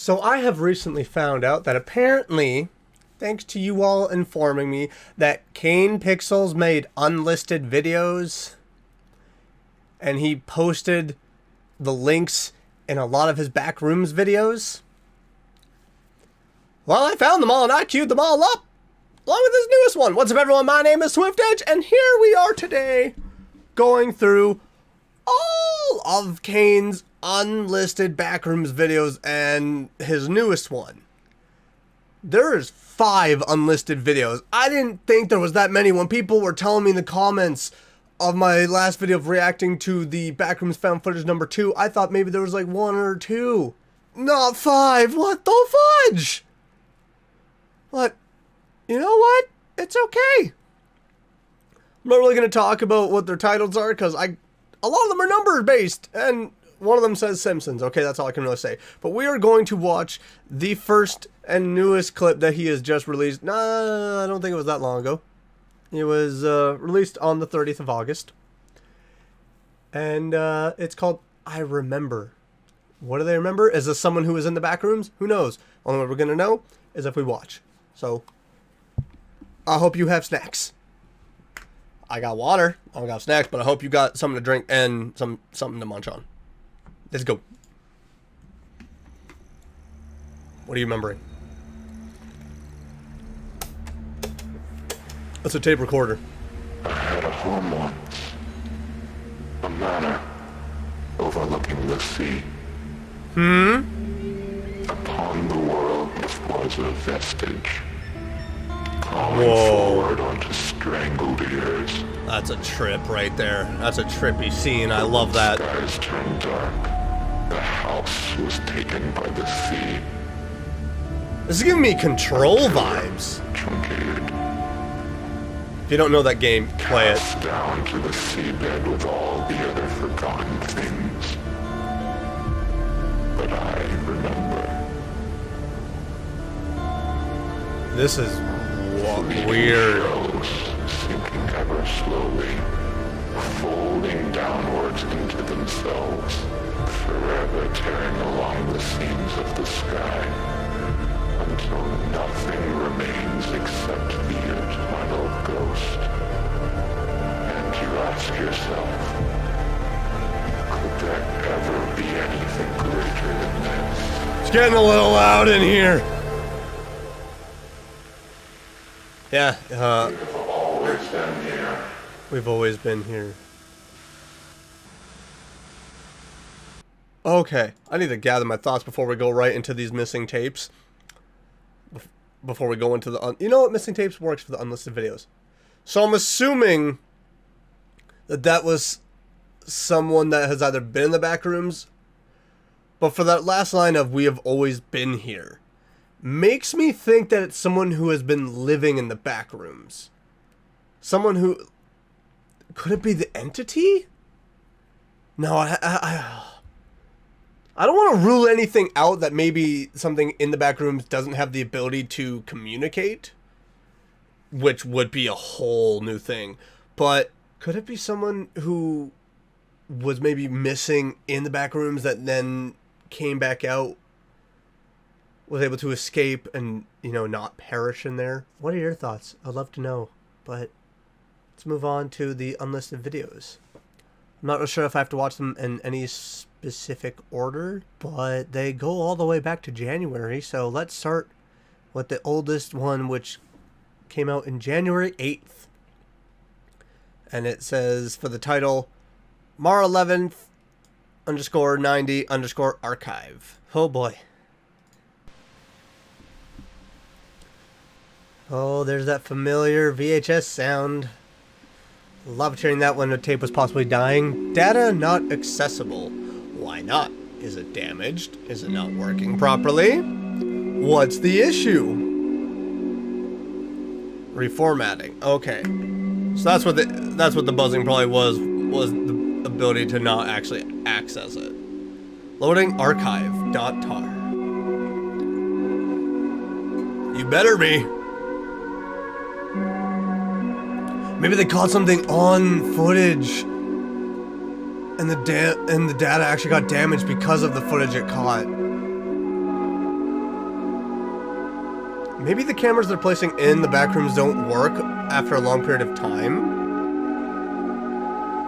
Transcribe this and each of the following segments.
So I have recently found out that apparently, thanks to you all informing me, that Kane Pixels made unlisted videos and he posted the links in a lot of his Backrooms videos. Well, I found them all and I queued them all up, along with this newest one. What's up, everyone? My name is Swift Edge, and here we are today going through all of Kane's unlisted Backrooms videos and his newest one. There's 5 unlisted videos. I didn't think there was that many. When people were telling me in the comments of my last video of reacting to the Backrooms found footage number 2, I thought maybe there was like 1 or 2. Not 5. What the fudge? But, you know what? It's okay. I'm not really going to talk about what their titles are because a lot of them are number based, and one of them says Simpsons. Okay, that's all I can really say. But we are going to watch the first and newest clip that he has just released. Nah, I don't think it was that long ago. It was released on the 30th of August. And it's called I Remember. What do they remember? Is this someone who was in the Backrooms? Who knows? Only way we're going to know is if we watch. So, I hope you have snacks. I got water. I don't got snacks, but I hope you got something to drink and something to munch on. Let's go. What are you remembering? That's a tape recorder. I had a home once. A manor overlooking the sea. Upon the world was a vestige. Calling forward onto strangled ears. That's a trip right there. That's a trippy scene. I love that. The skies turned dark. The house was taken by the sea. This is giving me Control vibes. Truncated. If you don't know that game, play it. Cast down to the seabed with all the other forgotten things. But I remember. This is weird. Shells sinking ever slowly, folding downwards into themselves, forever tearing along the seams of the sky, until nothing remains except the eternal ghost. And you ask yourself, could there ever be anything greater than this? It's getting a little loud in here. Yeah, We've always been here. we've always been here. Okay, I need to gather my thoughts before we go right into these missing tapes. Before we go into the... you know what? Missing tapes works for the unlisted videos. So I'm assuming that that was someone that has either been in the Backrooms, but for that last line of "we have always been here," makes me think that it's someone who has been living in the Backrooms. Someone who... could it be the entity? No, I don't want to rule anything out that maybe something in the Backrooms doesn't have the ability to communicate, which would be a whole new thing. But could it be someone who was maybe missing in the Backrooms that then came back out, was able to escape and, you know, not perish in there? What are your thoughts? I'd love to know. But let's move on to the unlisted videos. I'm not sure if I have to watch them in any specific order, but they go all the way back to January. So let's start with the oldest one, which came out in January 8th. And it says for the title, Mar 11th _90 _archive. Oh boy. Oh, there's that familiar VHS sound. Loved hearing that when the tape was possibly dying. Data not accessible. Why not? Is it damaged? Is it not working properly? What's the issue? Reformatting. Okay. So that's what the buzzing probably was the ability to not actually access it. Loading archive.tar. You better be. Maybe they caught something on footage, and the data actually got damaged because of the footage it caught. Maybe the cameras they're placing in the back rooms don't work after a long period of time.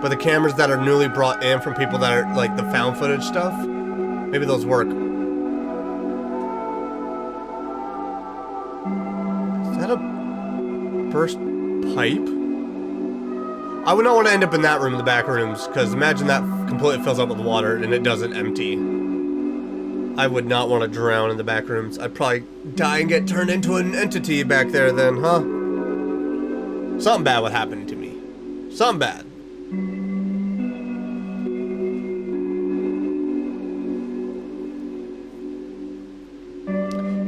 But the cameras that are newly brought in from people that are like the found footage stuff, maybe those work. Is that a burst pipe? I would not want to end up in that room, in the back rooms, because imagine that completely fills up with water and it doesn't empty. I would not want to drown in the back rooms. I'd probably die and get turned into an entity back there then, huh? Something bad would happen to me. Something bad.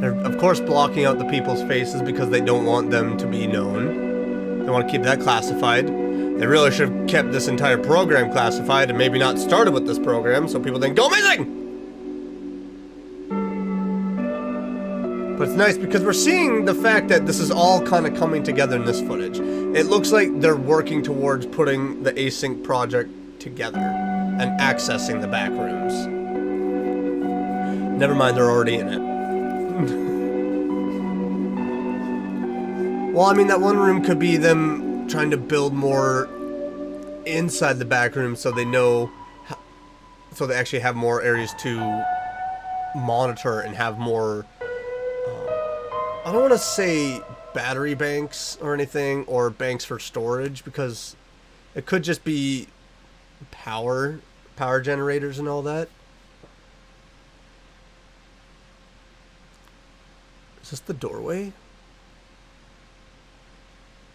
They're, of course, blocking out the people's faces because they don't want them to be known. They want to keep that classified. They really should have kept this entire program classified and maybe not started with this program so people didn't go missing! But it's nice because we're seeing the fact that this is all kind of coming together in this footage. It looks like they're working towards putting the async project together and accessing the back rooms. Never mind, they're already in it. Well, I mean, that one room could be them trying to build more inside the back room so they know, so they actually have more areas to monitor and have more, I don't want to say battery banks or anything, or banks for storage, because it could just be power generators and all that. Is this the doorway?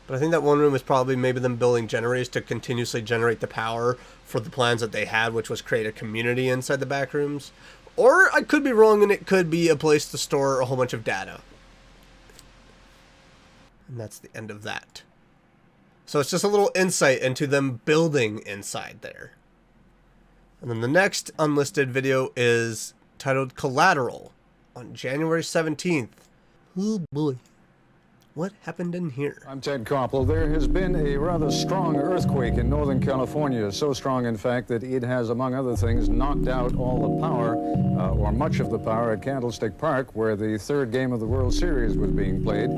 But I think that one room is probably maybe them building generators to continuously generate the power for the plans that they had, which was create a community inside the back rooms. Or I could be wrong and it could be a place to store a whole bunch of data. And that's the end of that. So it's just a little insight into them building inside there. And then the next Unlisted video is titled Collateral on January 17th. Oh boy. What happened in here? I'm Ted Koppel. There has been a rather strong earthquake in Northern California, so strong, in fact, that it has, among other things, knocked out all the power, or much of the power, at Candlestick Park, where the third game of the World Series was being played.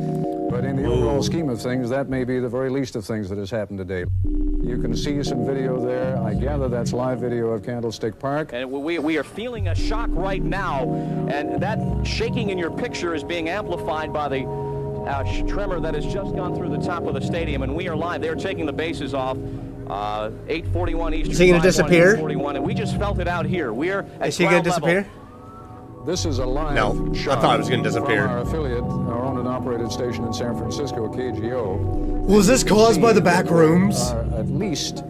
But in the overall scheme of things, that may be the very least of things that has happened today. You can see some video there. I gather that's live video of Candlestick Park. And we are feeling a shock right now, and that shaking in your picture is being amplified by the tremor that has just gone through the top of the stadium, and we are live. They're taking the bases off 8:41 Eastern. Is he going to disappear? And we just felt it out here. We're at Is he going to disappear? This is a live shot. I thought it was going to disappear. From our affiliate, our owned and operated station in San Francisco, KGO. Was this caused by the back rooms? At least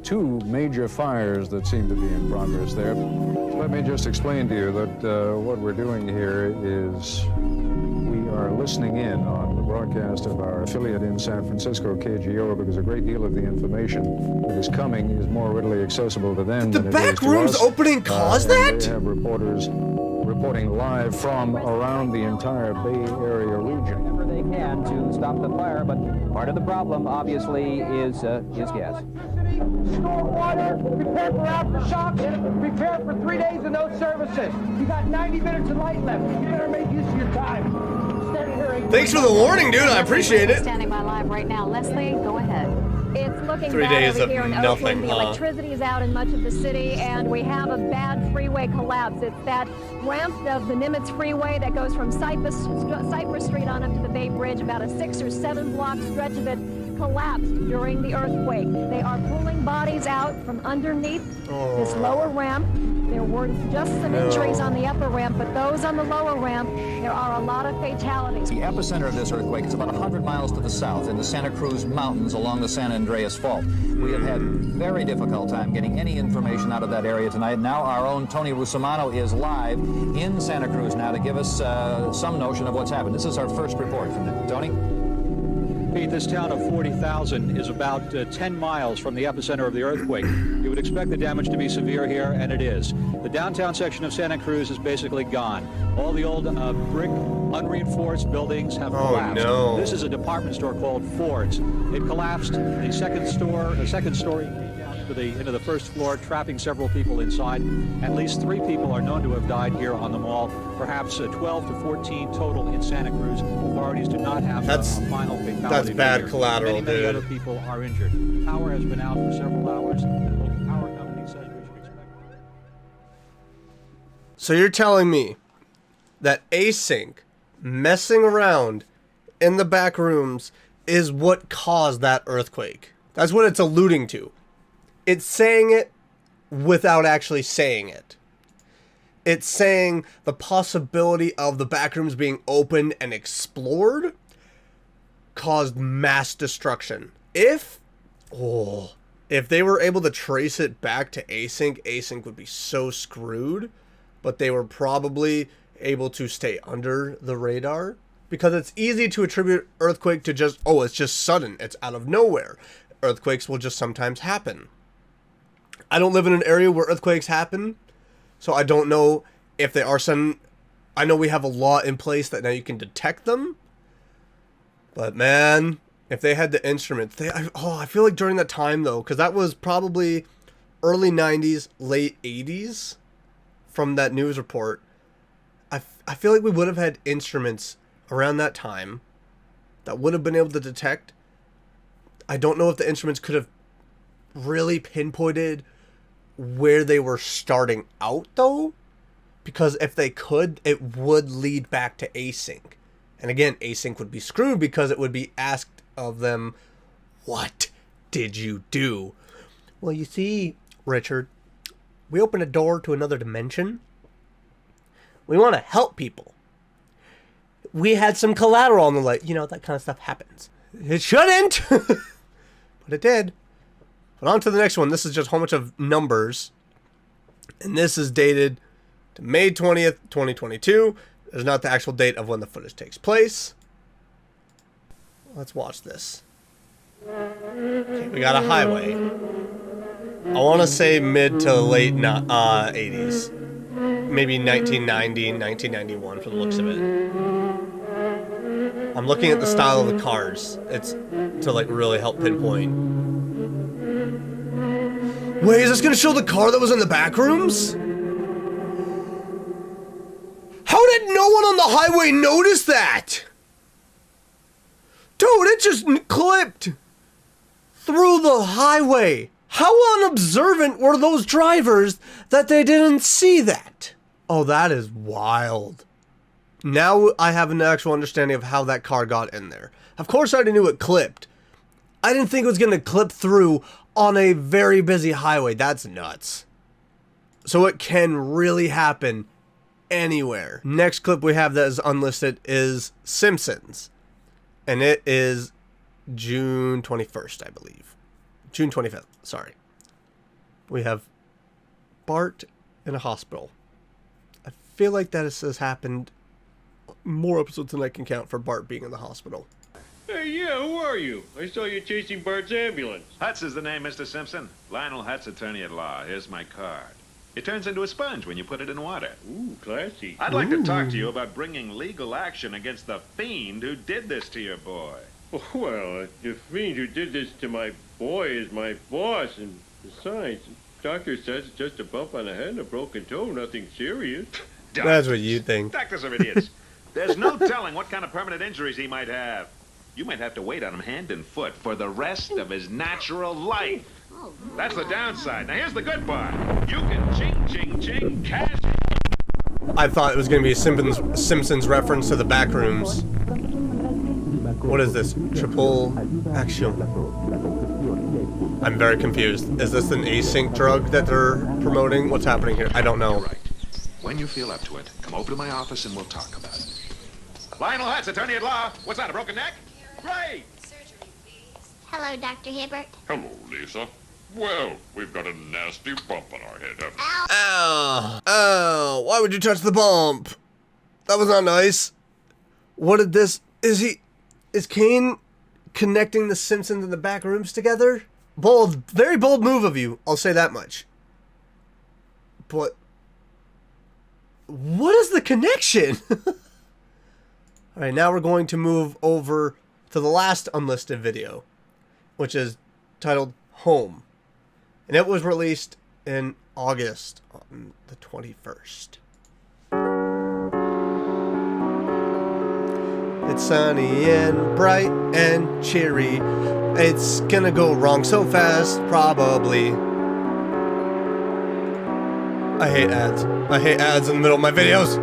two major fires that seem to be in progress there. Let me just explain to you that what we're doing here is we are listening in on the broadcast of our affiliate in San Francisco, KGO, because a great deal of the information that is coming is more readily accessible to them than it is to us. The back rooms opening caused that? They have reporters reporting live from around the entire Bay Area region. Whatever they can to stop the fire, but part of the problem, obviously, is gas. Store water, prepare for aftershocks, prepare for 3 days of no services. You got 90 minutes of light left. You better make use of your time. Thanks for the warning, dude. I appreciate it. Standing by live right now. Leslie, go ahead. It's looking 3 bad days over of here in nothing, Oakland. The electricity is out in much of the city, and we have a bad freeway collapse. It's that ramp of the Nimitz Freeway that goes from Cypress Street on up to the Bay Bridge. About a 6 or 7 block stretch of it collapsed during the earthquake. They are pulling bodies out from underneath this lower ramp. There were just some injuries on the upper ramp, but those on the lower ramp, there are a lot of fatalities. The epicenter of this earthquake is about 100 miles to the south in the Santa Cruz Mountains along the San Andreas Fault. We have had very difficult time getting any information out of that area tonight. Now our own Tony Rusomano is live in Santa Cruz now to give us some notion of what's happened. This is our first report from there. Tony? Pete, this town of 40,000 is about 10 miles from the epicenter of the earthquake. You would expect the damage to be severe here, and it is. The downtown section of Santa Cruz is basically gone. All the old brick, unreinforced buildings have collapsed. No. This is a department store called Ford's. It collapsed. The second story came down to into the first floor, trapping several people inside. At least 3 people are known to have died here on the mall. Perhaps 12 to 14 total in Santa Cruz. Authorities do not have a final fatality. That's bad here. collateral, many dude. other people are injured. Power has been out for several hours. The local power company says we should expect. So you're telling me that async messing around in the back rooms is what caused that earthquake? That's what it's alluding to. It's saying it without actually saying it. It's saying the possibility of the back rooms being opened and explored caused mass destruction. If they were able to trace it back to async would be so screwed, but they were probably able to stay under the radar because it's easy to attribute earthquake to just, oh, it's just sudden, it's out of nowhere. Earthquakes will just sometimes happen. I don't live in an area where earthquakes happen, so I don't know if they are sudden. I know we have a law in place that now you can detect them, but man, if they had the instruments, I feel like during that time though, because that was probably early 90s, late 80s from that news report, I feel like we would have had instruments around that time that would have been able to detect. I don't know if the instruments could have really pinpointed where they were starting out though, because if they could, it would lead back to async. And again, async would be screwed because it would be asked of them, what did you do? Well, you see, Richard, we opened a door to another dimension. We want to help people. We had some collateral on the light. You know, that kind of stuff happens. It shouldn't, but it did. But on to the next one. This is just a whole bunch of numbers. And this is dated to May 20th, 2022. There's not the actual date of when the footage takes place. Let's watch this. Okay, we got a highway. I want to say mid to late 80s. Maybe 1990, 1991 for the looks of it. I'm looking at the style of the cars. It's to like really help pinpoint. Wait, is this going to show the car that was in the back rooms? How did no one on the highway notice that? Dude, it just clipped through the highway. How unobservant were those drivers that they didn't see that? Oh, that is wild. Now I have an actual understanding of how that car got in there. Of course I already knew it clipped. I didn't think it was going to clip through on a very busy highway. That's nuts. So it can really happen anywhere. Next clip we have that is unlisted is Simpsons. And it is June 21st, I believe. June 25th, sorry. We have Bart in a hospital. I feel like that has happened more episodes than I can count for Bart being in the hospital. Hey, yeah, who are you? I saw you chasing Bart's ambulance. Hutz is the name, Mr. Simpson. Lionel Hutz, attorney at law. Here's my card. It turns into a sponge when you put it in water. Ooh, classy. I'd like to talk to you about bringing legal action against the fiend who did this to your boy. Well, the fiend who did this to my boy is my boss, and besides, the doctor says it's just a bump on the head and a broken toe, nothing serious. That's what you think. Doctors are idiots. There's no telling what kind of permanent injuries he might have. You might have to wait on him hand and foot for the rest of his natural life. That's the downside. Now here's the good part. You can ching, ching, ching, cash. I thought it was going to be a Simpsons reference to the Backrooms. What is this? Triple action. I'm very confused. Is this an async drug that they're promoting? What's happening here? I don't know. You're right. When you feel up to it, come over to my office and we'll talk about it. Lionel Hutz, attorney at law. What's that, a broken neck? Great! Hello, Dr. Hibbert. Hello, Lisa. Well, we've got a nasty bump on our head, haven't we? Ow! Ow! Why would you touch the bump? That was not nice. What did this... Is Kane connecting the Simpsons and the Backrooms together? Bold. Very bold move of you. I'll say that much. But... what is the connection? Alright, now we're going to move over to the last unlisted video, which is titled Home. And it was released in August on the 21st. It's sunny and bright and cheery. It's gonna go wrong so fast, probably. I hate ads. I hate ads in the middle of my videos.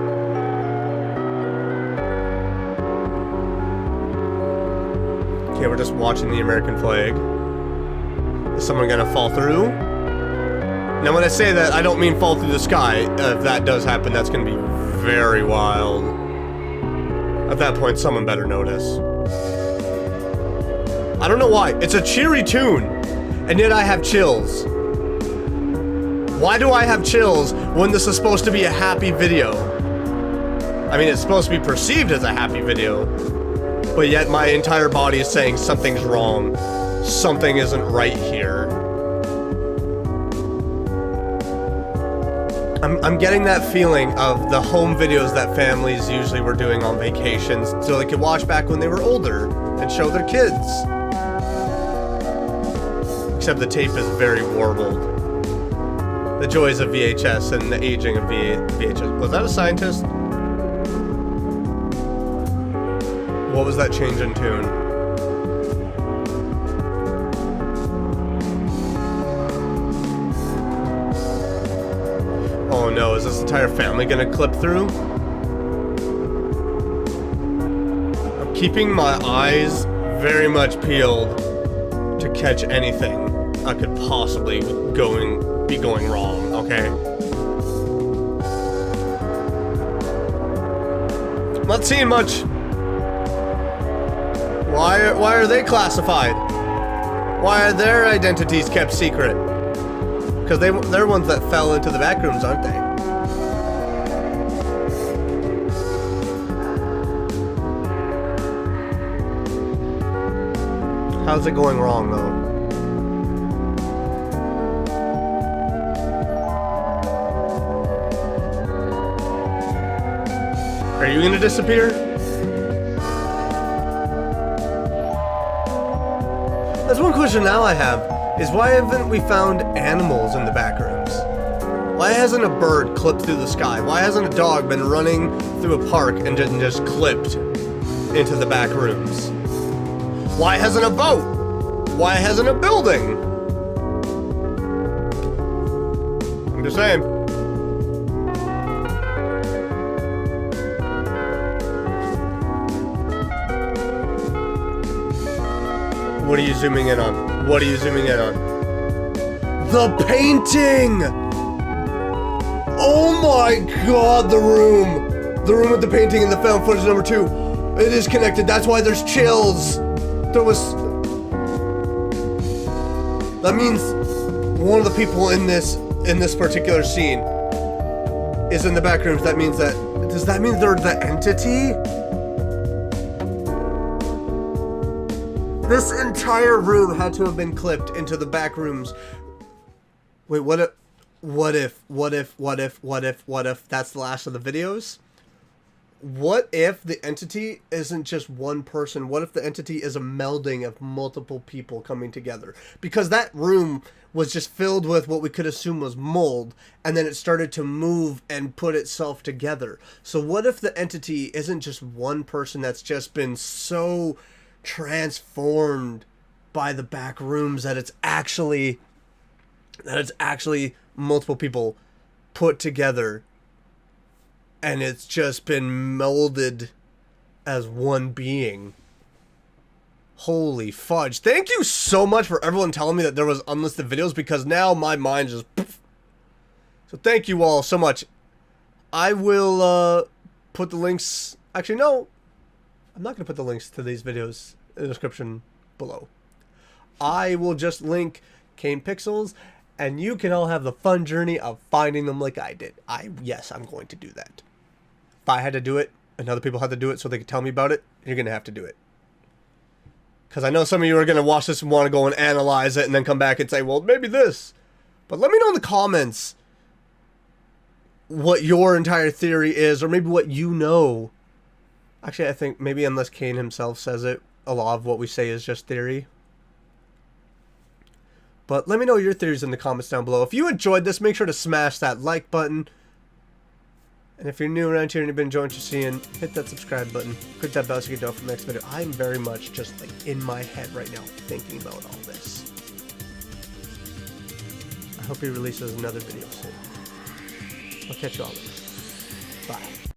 Okay, we're just watching the American flag. Is someone gonna fall through? Now when I say that, I don't mean fall through the sky. If that does happen, that's gonna be very wild. At that point, someone better notice. I don't know why. It's a cheery tune, and yet I have chills. Why do I have chills when this is supposed to be a happy video? I mean, it's supposed to be perceived as a happy video, but yet my entire body is saying something's wrong. Something isn't right here. I'm getting that feeling of the home videos that families usually were doing on vacations so they could watch back when they were older and show their kids. Except the tape is very warbled. The joys of VHS and the aging of VHS. Was that a scientist? What was that change in tune? Oh no, is this entire family gonna clip through? I'm keeping my eyes very much peeled to catch anything I could possibly be going wrong, okay? I'm not seeing much. Why are they classified? Why are their identities kept secret? Because they're ones that fell into the backrooms, aren't they? How's it going wrong, though? Are you gonna disappear? That's one question now I have, is why haven't we found animals in the backrooms? Why hasn't a bird clipped through the sky? Why hasn't a dog been running through a park and just clipped into the backrooms? Why hasn't a boat? Why hasn't a building? I'm just saying. What are you zooming in on? What are you zooming in on? The painting! Oh my god, the room! The room with the painting in the found footage number 2. It is connected, that's why there's chills. That means one of the people in this particular scene is in the back rooms. That means that, does that mean they're the entity? This entire room had to have been clipped into the back rooms. Wait, what if that's the last of the videos? What if the entity isn't just one person? What if the entity is a melding of multiple people coming together? Because that room was just filled with what we could assume was mold, and then it started to move and put itself together. So what if the entity isn't just one person that's just been so transformed by the back rooms that it's actually multiple people put together, and it's just been molded as one being? Holy fudge. Thank you so much for everyone telling me that there was unlisted videos, because now my mind just poof. So thank you all so much. I will put the links, actually no, I'm not going to put the links to these videos in the description below. I will just link Kane Pixels, and you can all have the fun journey of finding them like I did. Yes, I'm going to do that. If I had to do it, and other people had to do it so they could tell me about it, you're going to have to do it. Because I know some of you are going to watch this and want to go and analyze it and then come back and say, well, maybe this. But let me know in the comments what your entire theory is, or maybe what you know. Actually, I think maybe unless Kane himself says it, a lot of what we say is just theory. But let me know your theories in the comments down below. If you enjoyed this, make sure to smash that like button. And if you're new around here and you've been enjoying what you're seeing, hit that subscribe button. Click that bell so you get notified for the next video. I'm very much just like in my head right now thinking about all this. I hope he releases another video soon. I'll catch you all later. Bye.